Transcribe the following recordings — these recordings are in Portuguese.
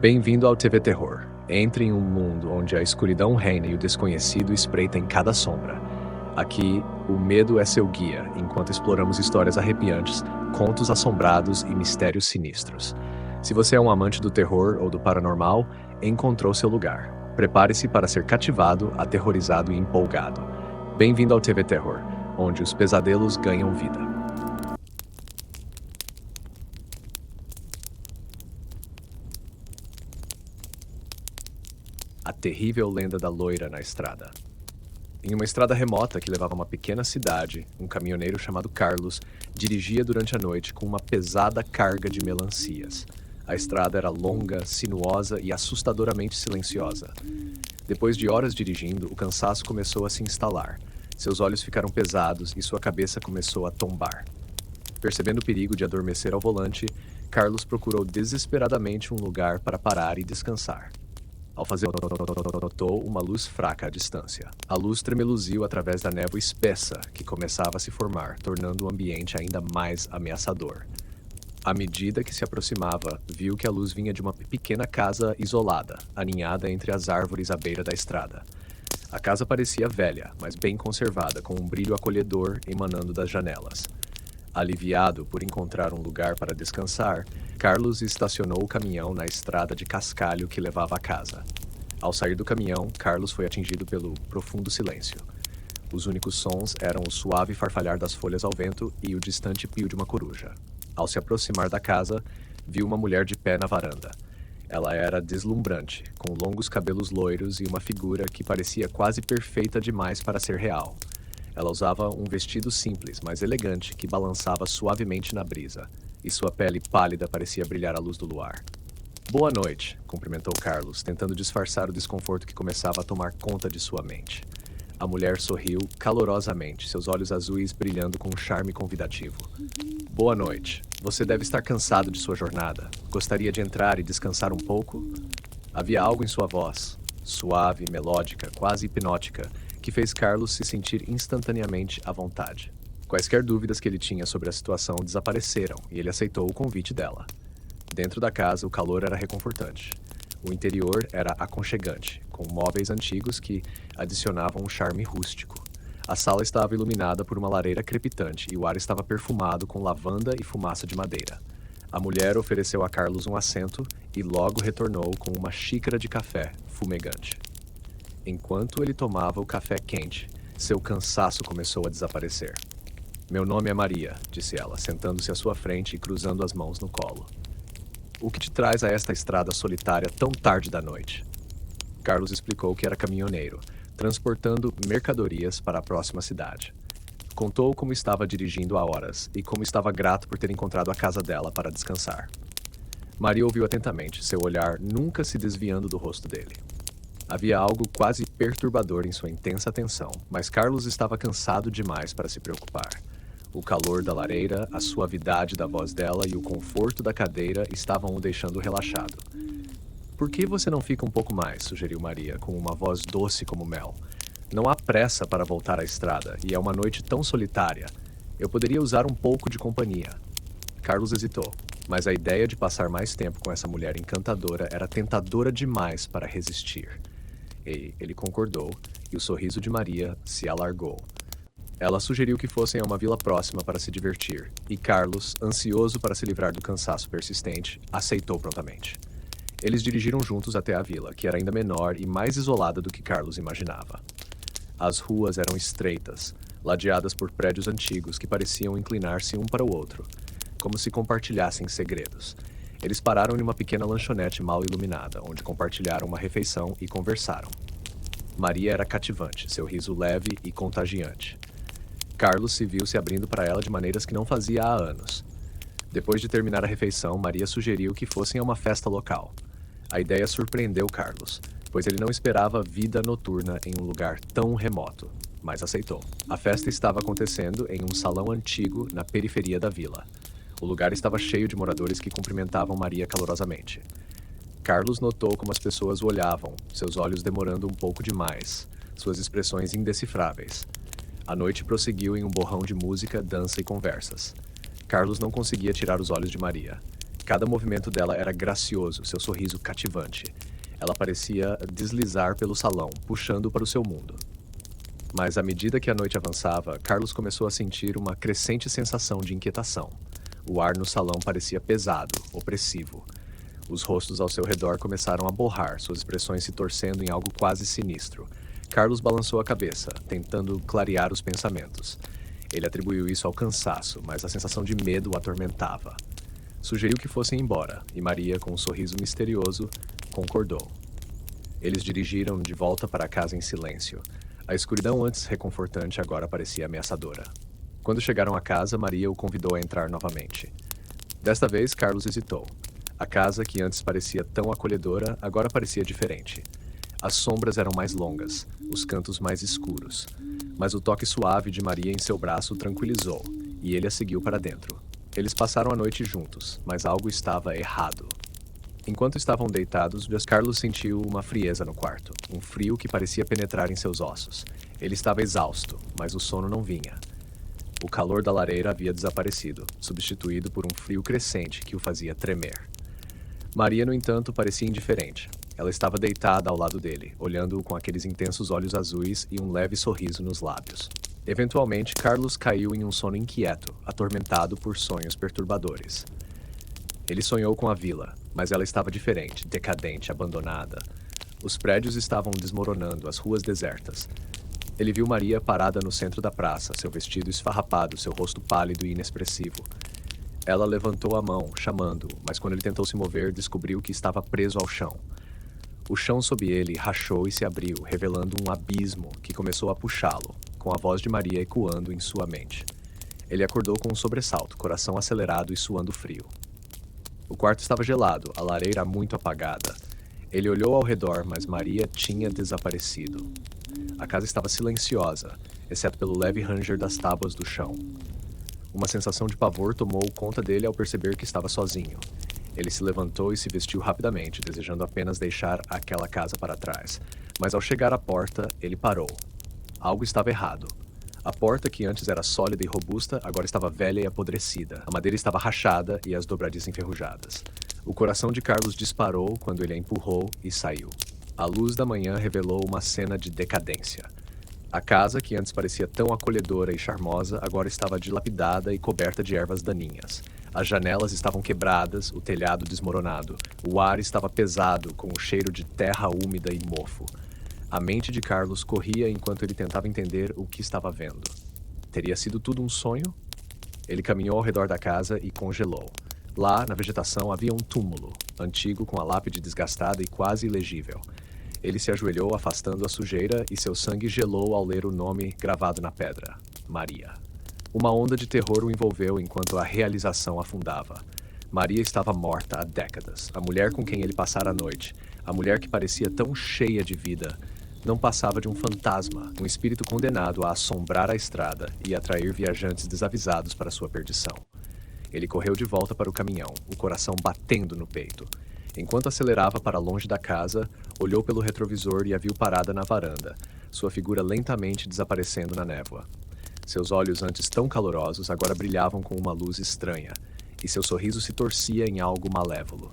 Bem-vindo ao TV Terror. Entre em um mundo onde a escuridão reina e o desconhecido espreita em cada sombra. Aqui, o medo é seu guia, enquanto exploramos histórias arrepiantes, contos assombrados e mistérios sinistros. Se você é um amante do terror ou do paranormal, encontrou seu lugar. Prepare-se para ser cativado, aterrorizado e empolgado. Bem-vindo ao TV Terror, onde os pesadelos ganham vida. A terrível lenda da loira na estrada. Em uma estrada remota que levava a uma pequena cidade, um caminhoneiro chamado Carlos dirigia durante a noite com uma pesada carga de melancias. A estrada era longa, sinuosa e assustadoramente silenciosa. Depois de horas dirigindo, o cansaço começou a se instalar. Seus olhos ficaram pesados e sua cabeça começou a tombar. Percebendo o perigo de adormecer ao volante, Carlos procurou desesperadamente um lugar para parar e descansar. Ao fazer, notou uma luz fraca à distância. A luz tremeluziu através da névoa espessa que começava a se formar, tornando o ambiente ainda mais ameaçador. À medida que se aproximava, viu que a luz vinha de uma pequena casa isolada, aninhada entre as árvores à beira da estrada. A casa parecia velha, mas bem conservada, com um brilho acolhedor emanando das janelas. Aliviado por encontrar um lugar para descansar, Carlos estacionou o caminhão na estrada de cascalho que levava à casa. Ao sair do caminhão, Carlos foi atingido pelo profundo silêncio. Os únicos sons eram o suave farfalhar das folhas ao vento e o distante pio de uma coruja. Ao se aproximar da casa, viu uma mulher de pé na varanda. Ela era deslumbrante, com longos cabelos loiros e uma figura que parecia quase perfeita demais para ser real. Ela usava um vestido simples, mas elegante, que balançava suavemente na brisa, e sua pele pálida parecia brilhar à luz do luar. "Boa noite", cumprimentou Carlos, tentando disfarçar o desconforto que começava a tomar conta de sua mente. A mulher sorriu calorosamente, seus olhos azuis brilhando com um charme convidativo. "Boa noite. Você deve estar cansado de sua jornada. Gostaria de entrar e descansar um pouco?" Havia algo em sua voz, suave, melódica, quase hipnótica, que fez Carlos se sentir instantaneamente à vontade. Quaisquer dúvidas que ele tinha sobre a situação desapareceram e ele aceitou o convite dela. Dentro da casa, o calor era reconfortante. O interior era aconchegante, com móveis antigos que adicionavam um charme rústico. A sala estava iluminada por uma lareira crepitante e o ar estava perfumado com lavanda e fumaça de madeira. A mulher ofereceu a Carlos um assento e logo retornou com uma xícara de café fumegante. Enquanto ele tomava o café quente, seu cansaço começou a desaparecer. "Meu nome é Maria", disse ela, sentando-se à sua frente e cruzando as mãos no colo. "O que te traz a esta estrada solitária tão tarde da noite?" Carlos explicou que era caminhoneiro, transportando mercadorias para a próxima cidade. Contou como estava dirigindo há horas e como estava grato por ter encontrado a casa dela para descansar. Maria ouviu atentamente, seu olhar nunca se desviando do rosto dele. Havia algo quase perturbador em sua intensa atenção, mas Carlos estava cansado demais para se preocupar. O calor da lareira, a suavidade da voz dela e o conforto da cadeira estavam o deixando relaxado. "Por que você não fica um pouco mais?", sugeriu Maria, com uma voz doce como mel. "Não há pressa para voltar à estrada, e é uma noite tão solitária. Eu poderia usar um pouco de companhia." Carlos hesitou, mas a ideia de passar mais tempo com essa mulher encantadora era tentadora demais para resistir. Ele concordou, e o sorriso de Maria se alargou. Ela sugeriu que fossem a uma vila próxima para se divertir, e Carlos, ansioso para se livrar do cansaço persistente, aceitou prontamente. Eles dirigiram juntos até a vila, que era ainda menor e mais isolada do que Carlos imaginava. As ruas eram estreitas, ladeadas por prédios antigos que pareciam inclinar-se um para o outro, como se compartilhassem segredos. Eles pararam em uma pequena lanchonete mal iluminada, onde compartilharam uma refeição e conversaram. Maria era cativante, seu riso leve e contagiante. Carlos se viu se abrindo para ela de maneiras que não fazia há anos. Depois de terminar a refeição, Maria sugeriu que fossem a uma festa local. A ideia surpreendeu Carlos, pois ele não esperava vida noturna em um lugar tão remoto, mas aceitou. A festa estava acontecendo em um salão antigo na periferia da vila. O lugar estava cheio de moradores que cumprimentavam Maria calorosamente. Carlos notou como as pessoas o olhavam, seus olhos demorando um pouco demais, suas expressões indecifráveis. A noite prosseguiu em um borrão de música, dança e conversas. Carlos não conseguia tirar os olhos de Maria. Cada movimento dela era gracioso, seu sorriso cativante. Ela parecia deslizar pelo salão, puxando para o seu mundo. Mas à medida que a noite avançava, Carlos começou a sentir uma crescente sensação de inquietação. O ar no salão parecia pesado, opressivo. Os rostos ao seu redor começaram a borrar, suas expressões se torcendo em algo quase sinistro. Carlos balançou a cabeça, tentando clarear os pensamentos. Ele atribuiu isso ao cansaço, mas a sensação de medo o atormentava. Sugeriu que fossem embora, e Maria, com um sorriso misterioso, concordou. Eles dirigiram de volta para a casa em silêncio. A escuridão antes reconfortante agora parecia ameaçadora. Quando chegaram à casa, Maria o convidou a entrar novamente. Desta vez, Carlos hesitou. A casa, que antes parecia tão acolhedora, agora parecia diferente. As sombras eram mais longas, os cantos mais escuros. Mas o toque suave de Maria em seu braço o tranquilizou, e ele a seguiu para dentro. Eles passaram a noite juntos, mas algo estava errado. Enquanto estavam deitados, Carlos sentiu uma frieza no quarto, um frio que parecia penetrar em seus ossos. Ele estava exausto, mas o sono não vinha. O calor da lareira havia desaparecido, substituído por um frio crescente que o fazia tremer. Maria, no entanto, parecia indiferente. Ela estava deitada ao lado dele, olhando-o com aqueles intensos olhos azuis e um leve sorriso nos lábios. Eventualmente, Carlos caiu em um sono inquieto, atormentado por sonhos perturbadores. Ele sonhou com a vila, mas ela estava diferente, decadente, abandonada. Os prédios estavam desmoronando, as ruas desertas. Ele viu Maria parada no centro da praça, seu vestido esfarrapado, seu rosto pálido e inexpressivo. Ela levantou a mão, chamando-o, mas quando ele tentou se mover, descobriu que estava preso ao chão. O chão sob ele rachou e se abriu, revelando um abismo que começou a puxá-lo, com a voz de Maria ecoando em sua mente. Ele acordou com um sobressalto, coração acelerado e suando frio. O quarto estava gelado, a lareira muito apagada. Ele olhou ao redor, mas Maria tinha desaparecido. A casa estava silenciosa, exceto pelo leve ranger das tábuas do chão. Uma sensação de pavor tomou conta dele ao perceber que estava sozinho. Ele se levantou e se vestiu rapidamente, desejando apenas deixar aquela casa para trás. Mas ao chegar à porta, ele parou. Algo estava errado. A porta, que antes era sólida e robusta, agora estava velha e apodrecida. A madeira estava rachada e as dobradiças enferrujadas. O coração de Carlos disparou quando ele a empurrou e saiu. A luz da manhã revelou uma cena de decadência. A casa, que antes parecia tão acolhedora e charmosa, agora estava dilapidada e coberta de ervas daninhas. As janelas estavam quebradas, o telhado desmoronado. O ar estava pesado, com o cheiro de terra úmida e mofo. A mente de Carlos corria enquanto ele tentava entender o que estava vendo. Teria sido tudo um sonho? Ele caminhou ao redor da casa e congelou. Lá, na vegetação, havia um túmulo, antigo com a lápide desgastada e quase ilegível. Ele se ajoelhou, afastando a sujeira, e seu sangue gelou ao ler o nome gravado na pedra: Maria. Uma onda de terror o envolveu enquanto a realização afundava. Maria estava morta há décadas. A mulher com quem ele passara a noite, a mulher que parecia tão cheia de vida, não passava de um fantasma, um espírito condenado a assombrar a estrada e atrair viajantes desavisados para sua perdição. Ele correu de volta para o caminhão, o coração batendo no peito. Enquanto acelerava para longe da casa, olhou pelo retrovisor e a viu parada na varanda, sua figura lentamente desaparecendo na névoa. Seus olhos, antes tão calorosos, agora brilhavam com uma luz estranha, e seu sorriso se torcia em algo malévolo.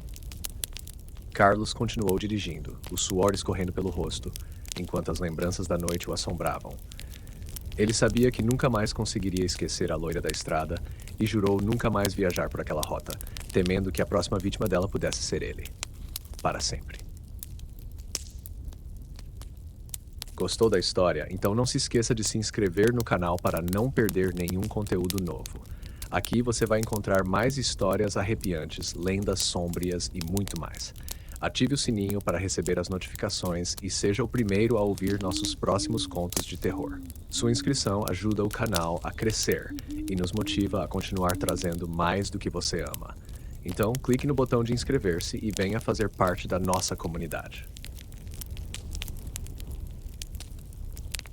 Carlos continuou dirigindo, o suor escorrendo pelo rosto, enquanto as lembranças da noite o assombravam. Ele sabia que nunca mais conseguiria esquecer a loira da estrada e jurou nunca mais viajar por aquela rota, temendo que a próxima vítima dela pudesse ser ele. Para sempre. Gostou da história? Então não se esqueça de se inscrever no canal para não perder nenhum conteúdo novo. Aqui você vai encontrar mais histórias arrepiantes, lendas sômbrias e muito mais. Ative o sininho para receber as notificações e seja o primeiro a ouvir nossos próximos contos de terror. Sua inscrição ajuda o canal a crescer e nos motiva a continuar trazendo mais do que você ama. Então, clique no botão de inscrever-se e venha fazer parte da nossa comunidade.